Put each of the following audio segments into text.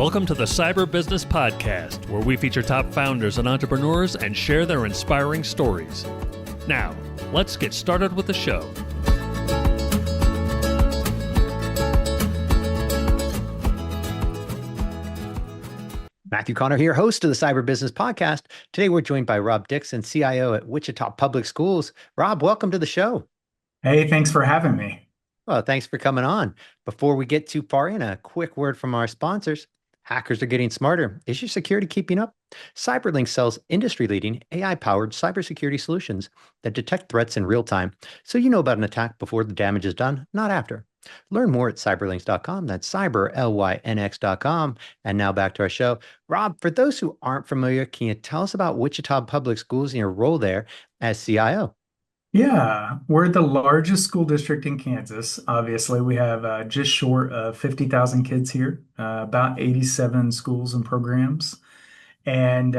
Welcome to the Cyber Business Podcast, where we feature top founders and entrepreneurs and share their inspiring stories. Now, let's get started with the show. Matthew Connor here, host of the Cyber Business Podcast. Today, we're joined by Rob Dickson, CIO at Wichita Public Schools. Rob, welcome to the show. Hey, thanks for having me. Well, thanks for coming on. Before we get too far in, a quick word from our sponsors. Hackers are getting smarter. Is your security keeping up? CyberLink sells industry-leading AI-powered cybersecurity solutions that detect threats in real time, so you know about an attack before the damage is done, not after. Learn more at cyberlinks.com. That's cyber, Lynx.com. And now back to our show. Rob, for those who aren't familiar, can you tell us about Wichita Public Schools and your role there as CIO? Yeah, we're the largest school district in Kansas. Obviously, we have just short of 50,000 kids here, about 87 schools and programs. And,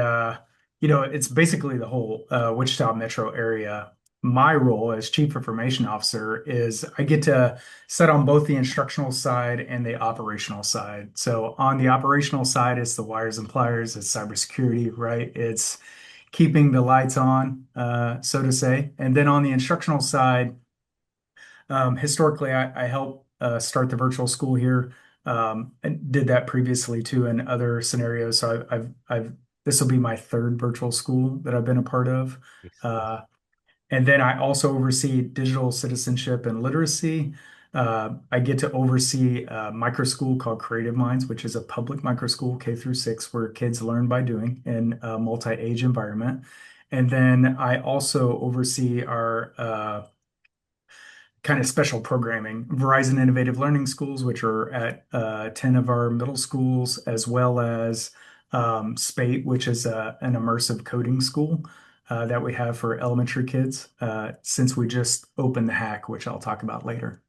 it's basically the whole Wichita metro area. My role as Chief Information Officer is I get to sit on both the instructional side and the operational side. So on the operational side, it's the wires and pliers, it's cybersecurity, right? It's keeping the lights on, so to say. And then on the instructional side, historically, I helped start the virtual school here, and did that previously too in other scenarios. So I've this will be my third virtual school that I've been a part of. And then I also oversee digital citizenship and literacy. I get to oversee a micro school called Creative Minds, which is a public micro school, K through 6, where kids learn by doing in a multi-age environment. And then I also oversee our kind of special programming, Verizon Innovative Learning Schools, which are at 10 of our middle schools, as well as SPATE, which is an immersive coding school that we have for elementary kids, since we just opened the hack, which I'll talk about later.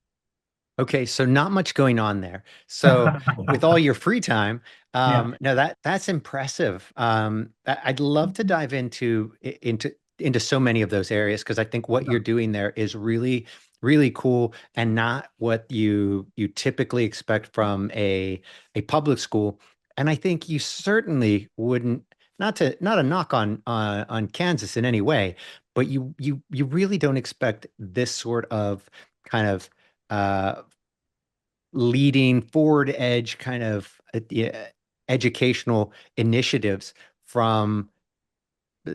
Okay, so not much going on there. So with all your free time, Yeah. no, that's impressive. I'd love to dive into so many of those areas because I think what you're doing there is really, really cool and not what you typically expect from a public school. And I think you certainly wouldn't, not a knock on Kansas in any way, but you really don't expect this sort of kind of leading forward edge kind of educational initiatives from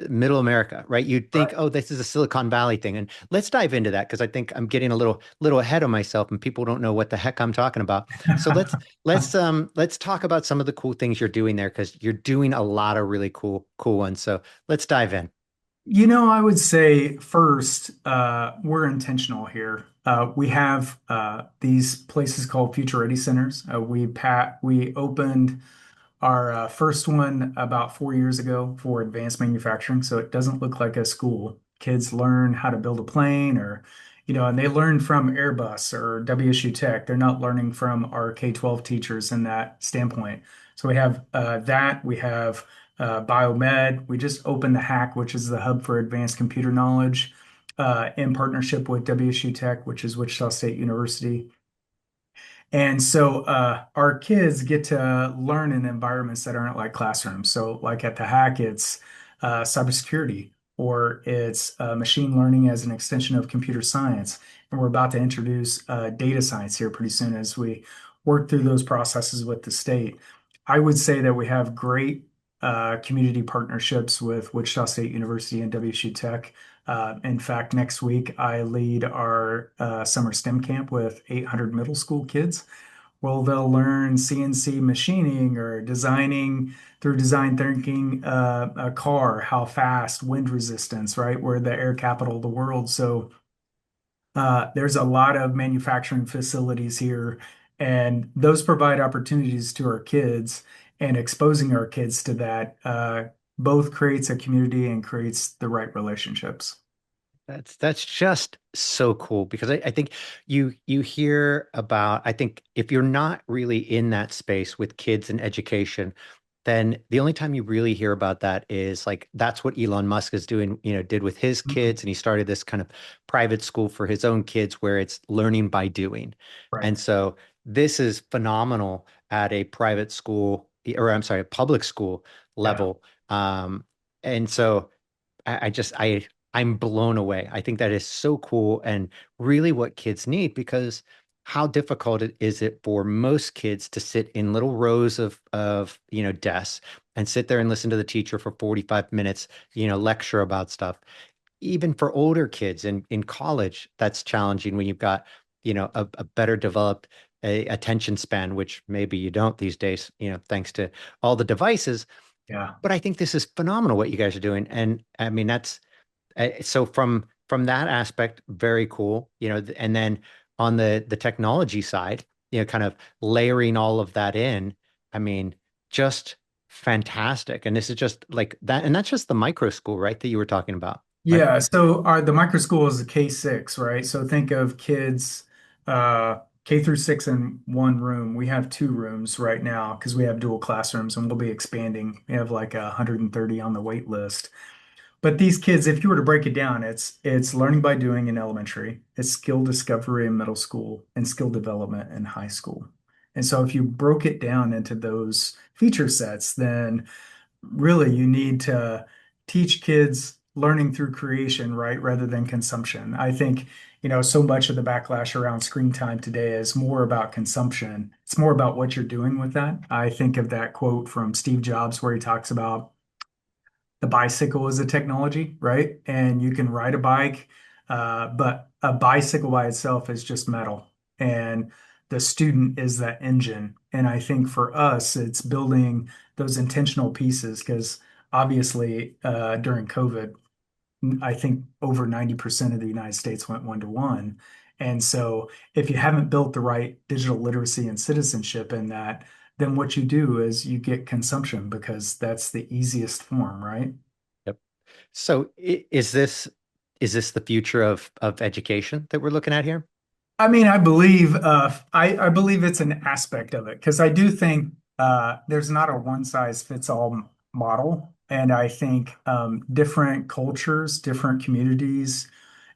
middle America, right? You'd think, oh, this is a Silicon Valley thing. And let's dive into that because I think I'm getting a little ahead of myself and people don't know what the heck I'm talking about. So let's talk about some of the cool things you're doing there because you're doing a lot of really cool ones. So let's dive in. I would say first, we're intentional here. We have these places called Future Ready Centers. We opened our first one about 4 years ago for advanced manufacturing, so it doesn't look like a school. Kids learn how to build a plane, or and they learn from Airbus or WSU Tech. They're not learning from our K-12 teachers in that standpoint. So we have that. We have biomed. We just opened the Hack, which is the hub for advanced computer knowledge, in partnership with WSU Tech, which is Wichita State University. And so our kids get to learn in environments that aren't like classrooms. So like at the Hack, it's cybersecurity, or it's machine learning as an extension of computer science. And we're about to introduce data science here pretty soon as we work through those processes with the state. I would say that we have great community partnerships with Wichita State University and WSU Tech. In fact, next week I lead our summer STEM camp with 800 middle school kids. Well, they'll learn CNC machining or designing through design thinking a car, how fast, wind resistance, right? We're the air capital of the world. So there's a lot of manufacturing facilities here, and those provide opportunities to our kids, and exposing our kids to that both creates a community and creates the right relationships. That's just so cool because I think you hear about, I think if you're not really in that space with kids and education, then the only time you really hear about that is like that's what Elon Musk is doing, did with his kids, and he started this kind of private school for his own kids where it's learning by doing. Right. And so this is phenomenal at a private school or I'm sorry, public school Yeah. level. And so I just I'm blown away. I think that is so cool and really what kids need because how difficult is it for most kids to sit in little rows of desks and sit there and listen to the teacher for 45 minutes, lecture about stuff. Even for older kids in college, that's challenging when you've got, a better developed attention span, which maybe you don't these days, thanks to all the devices. Yeah. But I think this is phenomenal what you guys are doing. And I mean, that's so from that aspect, very cool. And then on the technology side, kind of layering all of that in. I mean, just fantastic. And this is just like that, and that's just the micro school, right? That you were talking about, right? Yeah, so the micro school is a K-6, right? So think of kids K through 6 in one room. We have two rooms right now because we have dual classrooms and we'll be expanding. We have like 130 on the wait list. But these kids, if you were to break it down, it's learning by doing in elementary, it's skill discovery in middle school, and skill development in high school. And so if you broke it down into those feature sets, then really you need to teach kids learning through creation, right, rather than consumption. I think, so much of the backlash around screen time today is more about consumption. It's more about what you're doing with that. I think of that quote from Steve Jobs where he talks about the bicycle is a technology, right? And you can ride a bike, but a bicycle by itself is just metal. And the student is that engine. And I think for us, it's building those intentional pieces because obviously during COVID, I think over 90% of the United States went one-to-one. And so if you haven't built the right digital literacy and citizenship in that, then what you do is you get consumption because that's the easiest form, right? Yep. So is this the future of education that we're looking at here? I mean, I believe it's an aspect of it because I do think there's not a one size fits all model, and I think different cultures, different communities,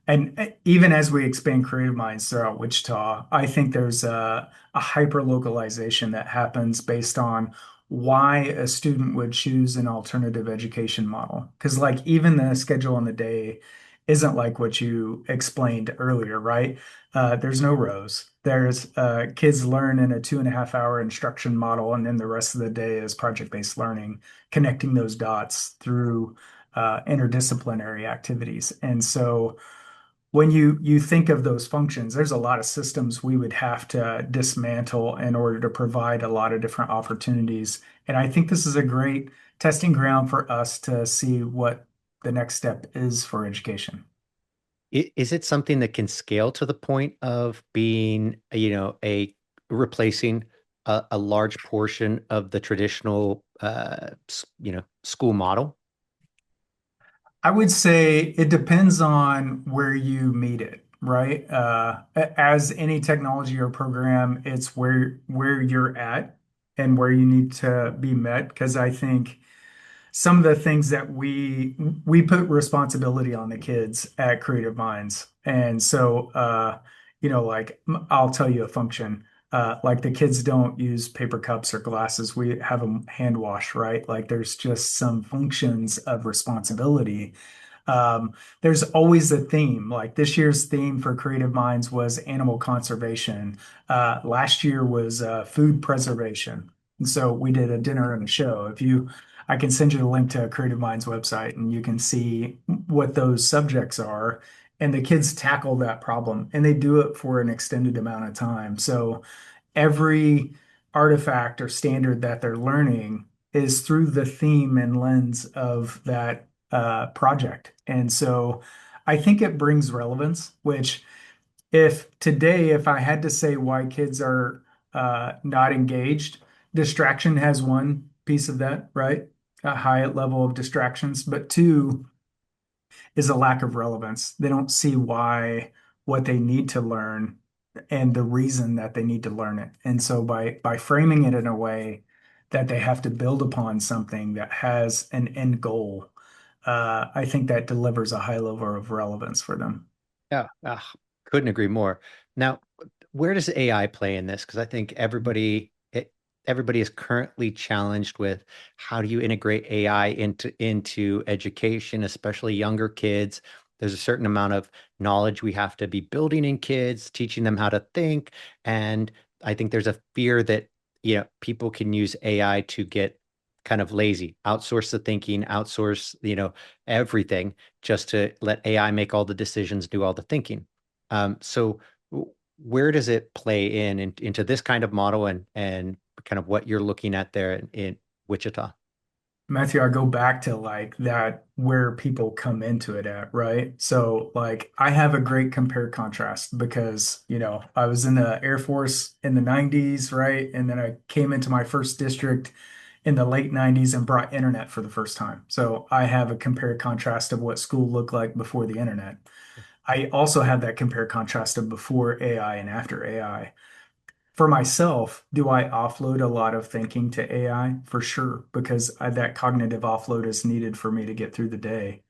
and even as we expand Creative Minds throughout Wichita, I think there's a hyper localization that happens based on why a student would choose an alternative education model. Because, like, even the schedule in the day isn't like what you explained earlier, right? There's no rows. There's kids learn in a 2.5 hour instruction model, and then the rest of the day is project-based learning, connecting those dots through interdisciplinary activities. And so when you think of those functions, there's a lot of systems we would have to dismantle in order to provide a lot of different opportunities. And I think this is a great testing ground for us to see what the next step is for education. Is it something that can scale to the point of being, a replacing a large portion of the traditional, school model? I would say it depends on where you meet it, right? As any technology or program, it's where you're at and where you need to be met. Because I think some of the things that we put responsibility on the kids at Creative Minds. And so like I'll tell you a function. Like the kids don't use paper cups or glasses. We have them hand wash, right? Like there's just some functions of responsibility. There's always a theme. Like this year's theme for Creative Minds was animal conservation. Last year was food preservation. And so we did a dinner and a show. I can send you the link to Creative Minds website and you can see what those subjects are. And the kids tackle that problem and they do it for an extended amount of time. So every artifact or standard that they're learning is through the theme and lens of that project. And so I think it brings relevance, which if I had to say why kids are not engaged, distraction has one piece of that, right? A high level of distractions, but two is a lack of relevance. They don't see why what they need to learn and the reason that they need to learn it. And so by framing it in a way that they have to build upon something that has an end goal, I think that delivers a high level of relevance for them. Yeah, couldn't agree more. Now, where does AI play in this? Because I think everybody, everybody is currently challenged with how do you integrate AI into education, especially younger kids. There's a certain amount of knowledge we have to be building in kids, teaching them how to think. And I think there's a fear that, people can use AI to get kind of lazy, outsource the thinking, outsource, everything just to let AI make all the decisions, do all the thinking. So where does it play into this kind of model and kind of what you're looking at there in Wichita? Matthew, I go back to like that where people come into it at, right? So like I have a great compare contrast because, I was in the Air Force in the 90s, right? And then I came into my first district in the late 90s and brought internet for the first time. So I have a compare contrast of what school looked like before the internet. I also have that compare contrast of before AI and after AI. For myself, do I offload a lot of thinking to AI? For sure, because that cognitive offload is needed for me to get through the day.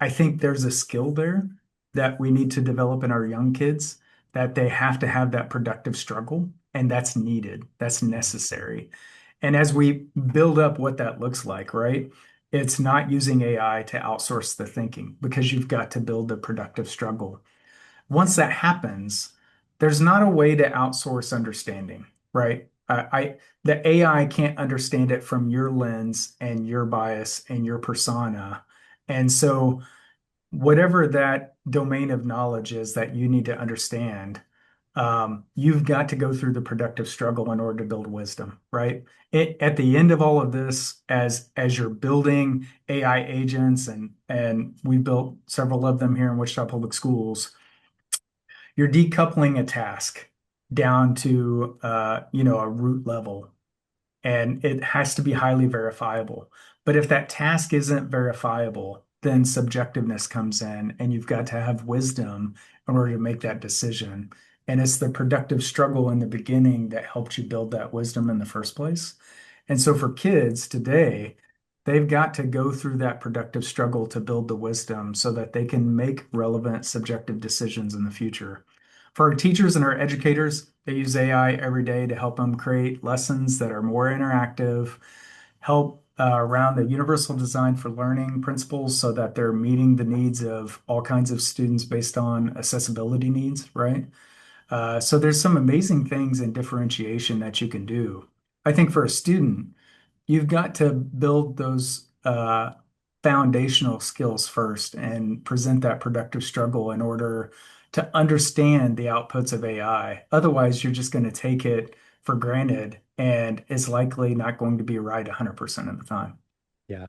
I think there's a skill there that we need to develop in our young kids that they have to have that productive struggle, and that's needed, that's necessary. And as we build up what that looks like, right? It's not using AI to outsource the thinking because you've got to build the productive struggle. Once that happens, there's not a way to outsource understanding, right? The AI can't understand it from your lens and your bias and your persona. And so whatever that domain of knowledge is that you need to understand, you've got to go through the productive struggle in order to build wisdom, right? At the end of all of this, as you're building AI agents, and we built several of them here in Wichita Public Schools, you're decoupling a task down to a root level, and it has to be highly verifiable. But if that task isn't verifiable, then subjectiveness comes in, and you've got to have wisdom in order to make that decision. And it's the productive struggle in the beginning that helped you build that wisdom in the first place. And so for kids today, they've got to go through that productive struggle to build the wisdom so that they can make relevant subjective decisions in the future. For our teachers and our educators, they use AI every day to help them create lessons that are more interactive, help around the universal design for learning principles so that they're meeting the needs of all kinds of students based on accessibility needs, right? So there's some amazing things in differentiation that you can do. I think for a student, you've got to build those foundational skills first and present that productive struggle in order to understand the outputs of AI. Otherwise, you're just going to take it for granted and it's likely not going to be right 100% of the time. Yeah.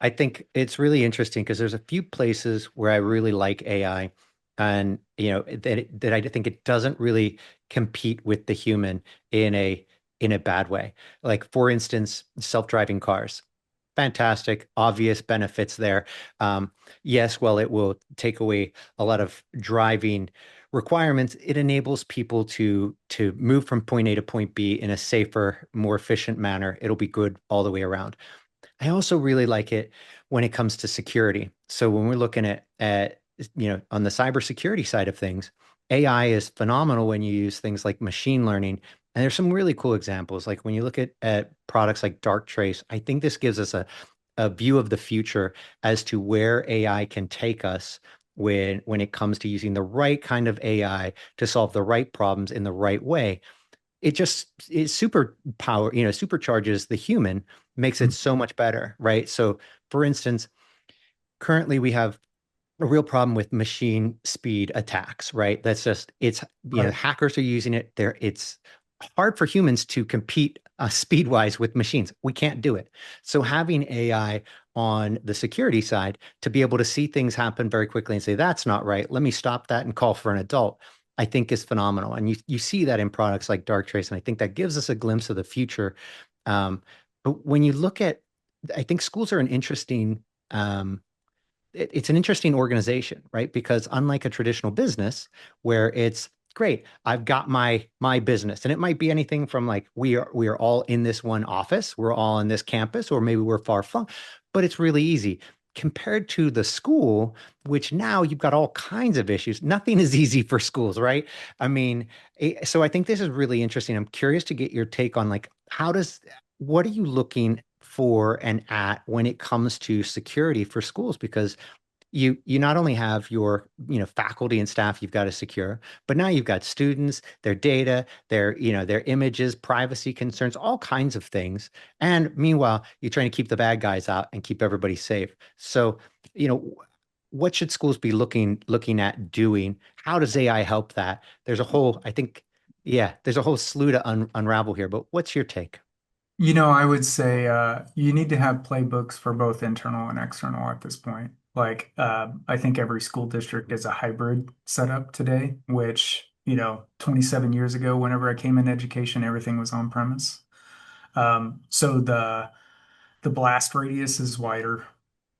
I think it's really interesting because there's a few places where I really like AI, and that I think it doesn't really compete with the human in a bad way. Like for instance, self-driving cars. Fantastic, obvious benefits there. Yes, while it will take away a lot of driving requirements, it enables people to move from point A to point B in a safer, more efficient manner. It'll be good all the way around. I also really like it when it comes to security. So when we're looking at on the cybersecurity side of things, AI is phenomenal when you use things like machine learning. And there's some really cool examples. Like when you look at products like Darktrace, I think this gives us a view of the future as to where AI can take us when it comes to using the right kind of AI to solve the right problems in the right way. It supercharges the human, makes it so much better, right? So for instance, currently we have a real problem with machine speed attacks, right? Right. Hackers are using it there. It's hard for humans to compete speed wise with machines. We can't do it. So having AI on the security side to be able to see things happen very quickly and say, that's not right. Let me stop that and call for an adult, I think is phenomenal. And you see that in products like Darktrace. And I think that gives us a glimpse of the future. But when you look at, I think schools are um, it's an interesting organization, right? Because unlike a traditional business where it's great, I've got my business, and it might be anything from like we are all in this one office, we're all in this campus, or maybe we're far flung, but it's really easy. compared to the school, which now you've got all kinds of issues. Nothing is easy for schools, right? I mean, so I think this is really interesting. I'm curious to get your take on like what are you looking for and at when it comes to security for schools? Because you not only have your faculty and staff you've got to secure, but now you've got students, their data, their images, privacy concerns, all kinds of things. And meanwhile, you're trying to keep the bad guys out and keep everybody safe. So, you know, what should schools be looking at doing? How does AI help that? There's a whole, I think, yeah, there's a whole slew to unravel here. But what's your take? I would say you need to have playbooks for both internal and external at this point. Like, I think every school district is a hybrid setup today, which, 27 years ago, whenever I came in education, everything was on premise. So the blast radius is wider,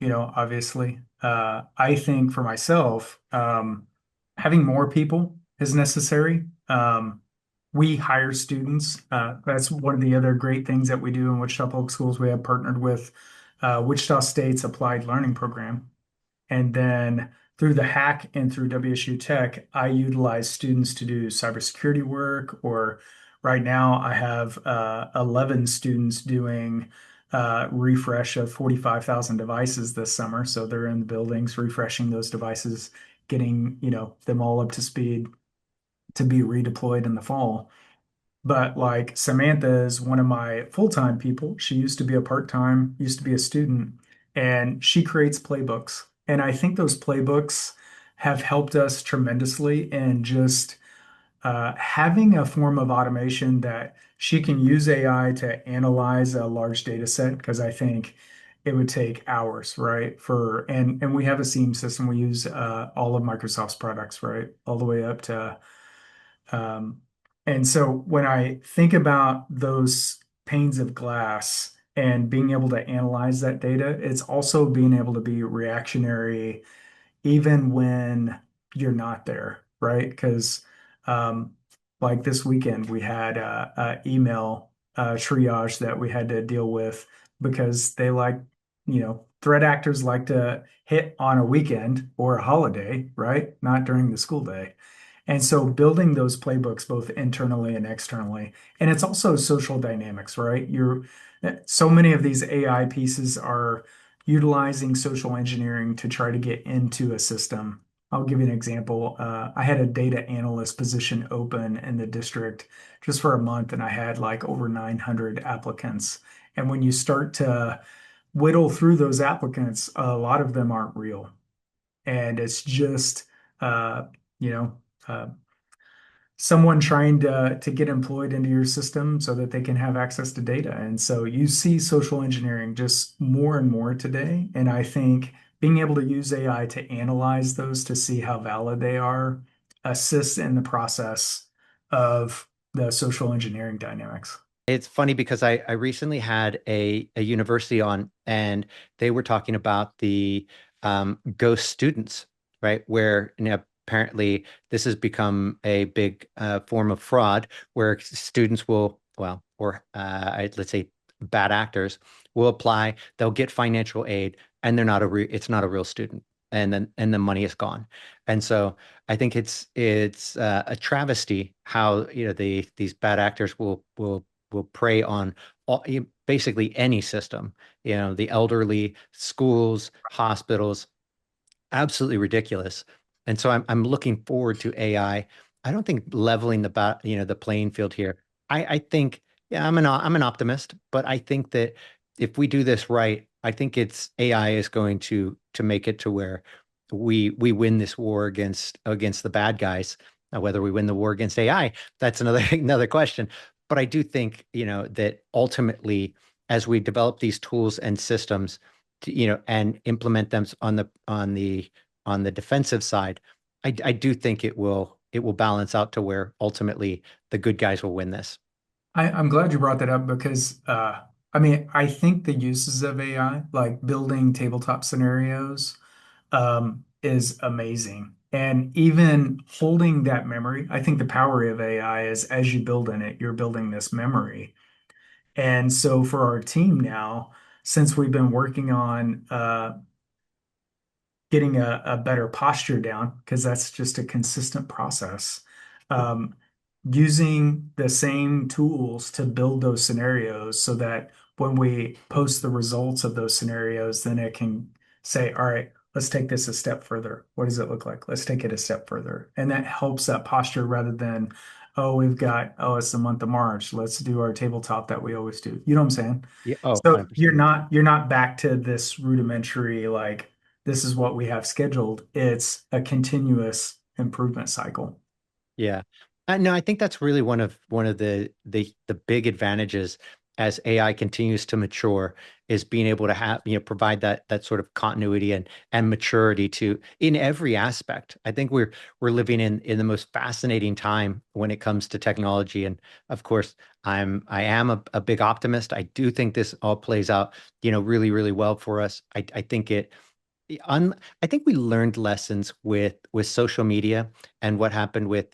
obviously. I think for myself, having more people is necessary. We hire students. That's one of the other great things that we do in Wichita Public Schools. We have partnered with Wichita State's Applied Learning Program. And then through the hack and through WSU Tech, I utilize students to do cybersecurity work. Or right now, I have 11 students doing refresh of 45,000 devices this summer. So they're in the buildings refreshing those devices, getting them all up to speed to be redeployed in the fall. But like Samantha is one of my full-time people. She used to be a part-time, used to be a student, and she creates playbooks. And I think those playbooks have helped us tremendously in just having a form of automation that she can use AI to analyze a large data set, because I think it would take hours, right? And we have a SIEM system. We use all of Microsoft's products, right? All the way up to um, and so when I think about those panes of glass and being able to analyze that data, it's also being able to be reactionary even when you're not there, right? Because um, like this weekend, we had a email triage that we had to deal with because threat actors like to hit on a weekend or a holiday, right? Not during the school day. And so building those playbooks both internally and externally, and it's also social dynamics, right? So many of these AI pieces are utilizing social engineering to try to get into a system. I'll give you an example. I had a data analyst position open in the district just for a month, and I had like over 900 applicants. And when you start to whittle through those applicants, a lot of them aren't real. And it's just, uh, you know, uh, someone trying to get employed into your system so that they can have access to data. And so you see social engineering just more and more today. And I think being able to use AI to analyze those to see how valid they are assists in the process of the social engineering dynamics. It's funny because I recently had a university on, and they were talking about the ghost students, right? Where apparently this has become a big form of fraud where students will, well, or let's say bad actors will apply, they'll get financial aid, and it's not a real student. And the money is gone. And so I think it's a travesty how these bad actors will prey on basically any system, the elderly, schools, hospitals, absolutely ridiculous. And so I'm looking forward to AI. I don't think leveling the playing field here. I think, yeah, I'm an optimist, but I think that if we do this right, I think it's AI is going to make it to where we win this war against the bad guys. Now, whether we win the war against AI, that's another another question. But I do think, that ultimately, as we develop these tools and systems, and implement them on the defensive side, I do think it will balance out to where ultimately the good guys will win this. I'm glad you brought that up because I mean, I think the uses of AI, like building tabletop scenarios, is amazing. And even holding that memory, I think the power of AI is as you build in it, you're building this memory. And so for our team now, since we've been working on getting a better posture down, because that's just a consistent process. Um, Using the same tools to build those scenarios so that when we post the results of those scenarios, then it can say, all right, let's take this a step further. What does it look like? Let's take it a step further. And that helps that posture rather than, oh, it's the month of March. Let's do our tabletop that we always do. You know what I'm saying? Yeah. Oh, So 100%. you're not back to this rudimentary, like, this is what we have scheduled. It's a continuous improvement cycle. Yeah. No, I think that's really one of the big advantages as AI continues to mature is being able to have, provide that sort of continuity and maturity to in every aspect. I think we're living in the most fascinating time when it comes to technology. And of course, I am a big optimist. I do think this all plays out, really, really well for us. I think un, I think we learned lessons with social media and what happened with,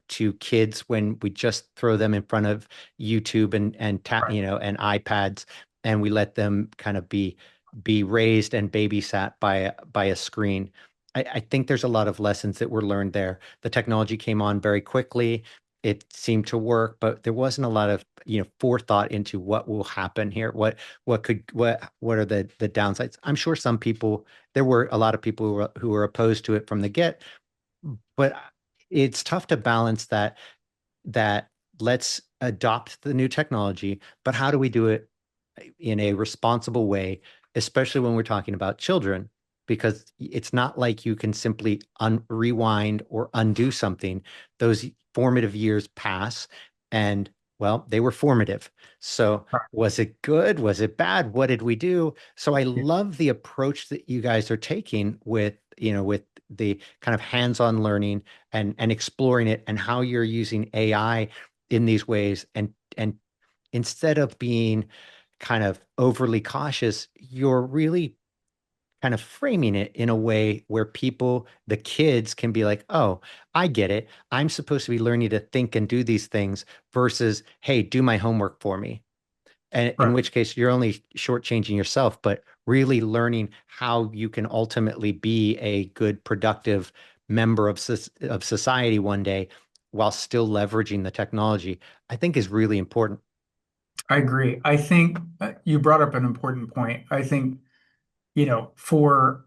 to kids when we just throw them in front of YouTube Right. and iPads and we let them kind of be raised and babysat by a screen. I think there's a lot of lessons that were learned there. The technology came on very quickly. It seemed to work, but there wasn't a lot of, forethought into what will happen here. What are the downsides? I'm sure there were a lot of people who were opposed to it from the get, but it's tough to balance that let's adopt the new technology, but how do we do it in a responsible way, especially when we're talking about children, because it's not like you can simply rewind or undo something. Those formative years pass, and well, they were formative. So, Right. was it good? Was it bad? What did we do? So, I Yeah. love the approach that you guys are taking with the kind of hands-on learning and exploring it and how you're using AI in these ways and instead of being kind of overly cautious, you're really kind of framing it in a way where the kids can be like, oh, I get it. I'm supposed to be learning to think and do these things versus, hey, do my homework for me. And in Right. which case you're only shortchanging yourself, but really learning how you can ultimately be a good, productive member of society one day while still leveraging the technology, I think is really important. I agree. I think you brought up an important point. I think, for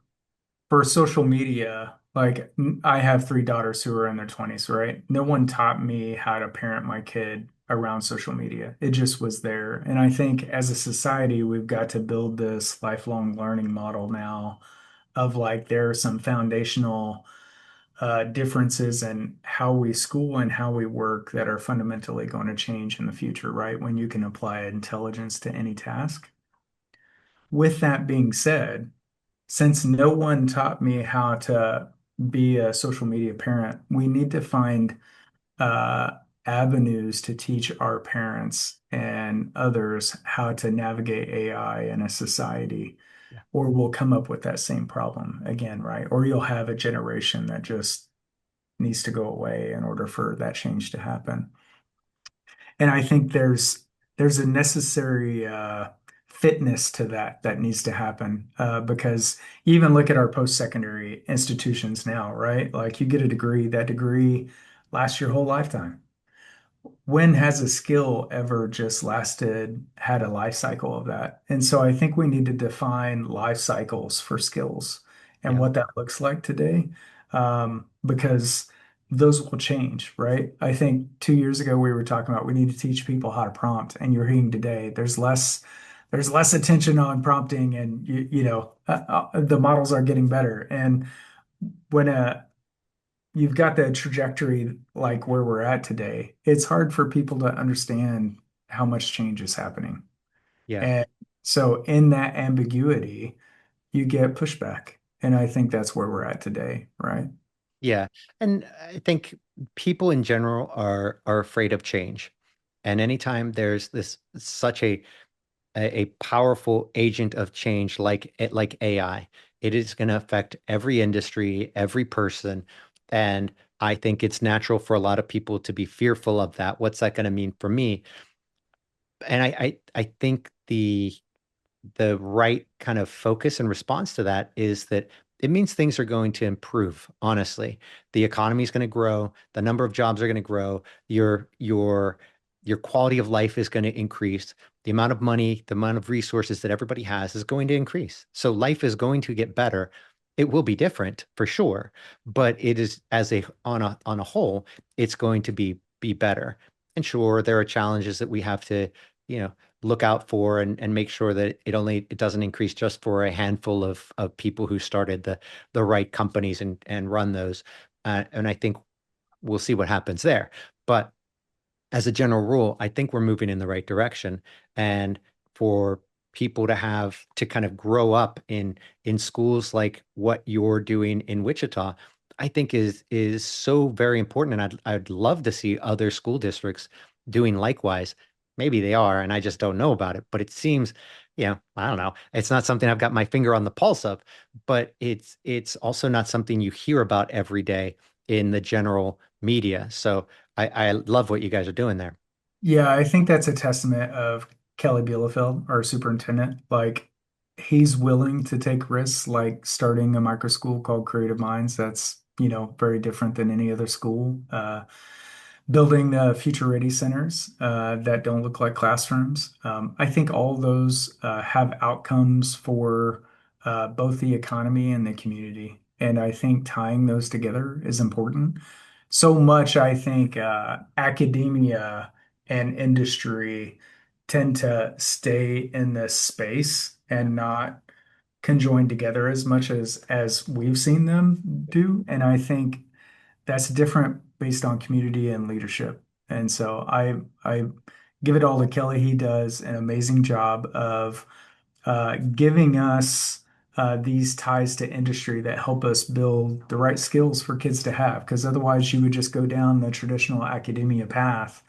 social media, like I have three daughters who are in their 20s, right? No one taught me how to parent my kid around social media. It just was there. And I think as a society, we've got to build this lifelong learning model now of like there are some foundational differences in how we school and how we work that are fundamentally going to change in the future, right? When you can apply intelligence to any task. With that being said, since no one taught me how to be a social media parent, we need to find uh, avenues to teach our parents and others how to navigate AI in a society, Yeah. or we'll come up with that same problem again, right? Or you'll have a generation that just needs to go away in order for that change to happen. And I think there's a necessary fitness to that needs to happen because you even look at our post-secondary institutions now, right? Like you get a degree, that degree lasts your whole lifetime. When has a skill ever just had a life cycle of that? And so I think we need to define life cycles for skills and Yeah. what that looks like today, because those will change, right? I think 2 years ago we were talking about we need to teach people how to prompt, and you're hearing today there's less attention on prompting, and the models are getting better. And when you've got the trajectory like where we're at today, it's hard for people to understand how much change is happening. Yeah. And so in that ambiguity, you get pushback. And I think that's where we're at today, right? Yeah. And I think people in general are afraid of change. And anytime there's this such a powerful agent of change like AI, it is going to affect every industry, every person. And I think it's natural for a lot of people to be fearful of that. What's that going to mean for me? And I think the right kind of focus and response to that is that it means things are going to improve, honestly. The economy is going to grow, the number of jobs are going to grow, your quality of life is going to increase, the amount of money, the amount of resources that everybody has is going to increase. So life is going to get better. It will be different for sure, but it is on a whole, it's going to be better. And sure, there are challenges that we have to, you know, look out for and make sure that it doesn't increase just for a handful of people who started the right companies and run those. And I think we'll see what happens there. But as a general rule, I think we're moving in the right direction. And for people to kind of grow up in schools like what you're doing in Wichita, I think is so very important. And I'd love to see other school districts doing likewise. Maybe they are, and I just don't know about it. But it seems, I don't know. It's not something I've got my finger on the pulse of, but it's also not something you hear about every day in the general media. So I love what you guys are doing there. Yeah, I think that's a testament of Kelly Bielefeld, our superintendent. Like, he's willing to take risks, like starting a micro school called Creative Minds. That's, very different than any other school. Building the future ready centers that don't look like classrooms. I think all those have outcomes for both the economy and the community. And I think tying those together is important. So much, I think, academia and industry tend to stay in this space and not conjoin together as much as we've seen them do. And I think that's different based on community and leadership. And so I give it all to Kelly. He does an amazing job of giving us these ties to industry that help us build the right skills for kids to have. Because otherwise, you would just go down the traditional academia path,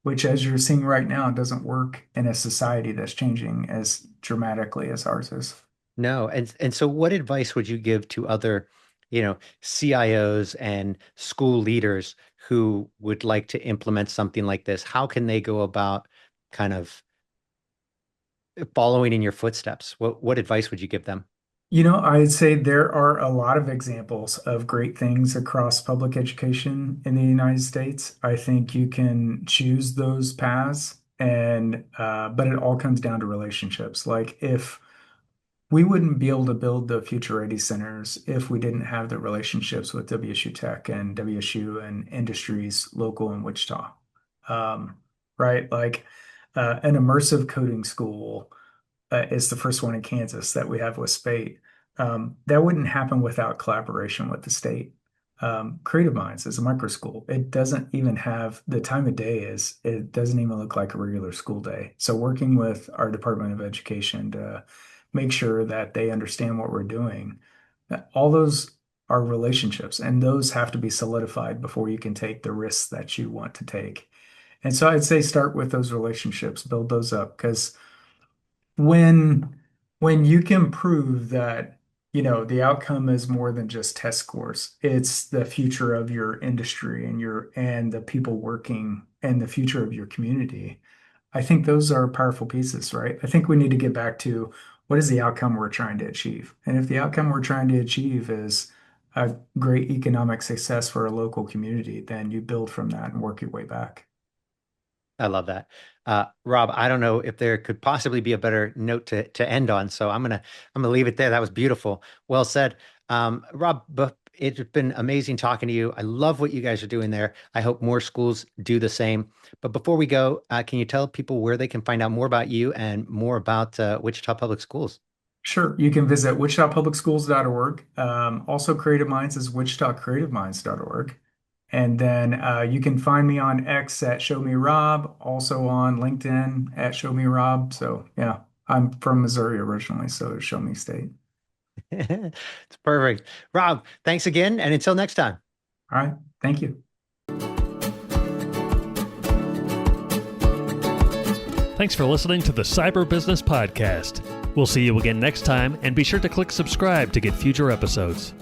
which, as you're seeing right now, doesn't work in a society that's changing as dramatically as ours is. No, and so what advice would you give to other, CIOs and school leaders who would like to implement something like this? How can they go about kind of following in your footsteps? What advice would you give them? I'd say there are a lot of examples of great things across public education in the United States. I think you can choose those paths but it all comes down to relationships. Like, if we wouldn't be able to build the future ready centers if we didn't have the relationships with WSU Tech and WSU and industries local in Wichita. Right? Like, an immersive coding school is the first one in Kansas that we have with Spate. That wouldn't happen without collaboration with the state. Creative Minds is a micro school. It doesn't even have the time of day it doesn't even look like a regular school day. So working with our Department of Education to make sure that they understand what we're doing, all those are relationships, and those have to be solidified before you can take the risks that you want to take. And so I'd say start with those relationships, build those up, because when you can prove that the outcome is more than just test scores, it's the future of your industry and the people working and the future of your community. I think those are powerful pieces, right? I think we need to get back to what is the outcome we're trying to achieve. And if the outcome we're trying to achieve is a great economic success for a local community, then you build from that and work your way back. I love that. Rob, I don't know if there could possibly be a better note to end on, so I'm gonna leave it there. That was beautiful. Well said. Rob, but it's been amazing talking to you. I love what you guys are doing there. I hope more schools do the same. But before we go, can you tell people where they can find out more about you and more about Wichita Public Schools? Sure. You can visit wichitapublicschools.org. Also, Creative Minds is wichitacreativeminds.org. And then you can find me on X at Show Me Rob, also on LinkedIn at Show Me Rob. So yeah, I'm from Missouri originally, so Show Me State. It's perfect. Rob, thanks again, and until next time. All right. Thank you. Thanks for listening to the Cyber Business Podcast. We'll see you again next time, and be sure to click subscribe to get future episodes.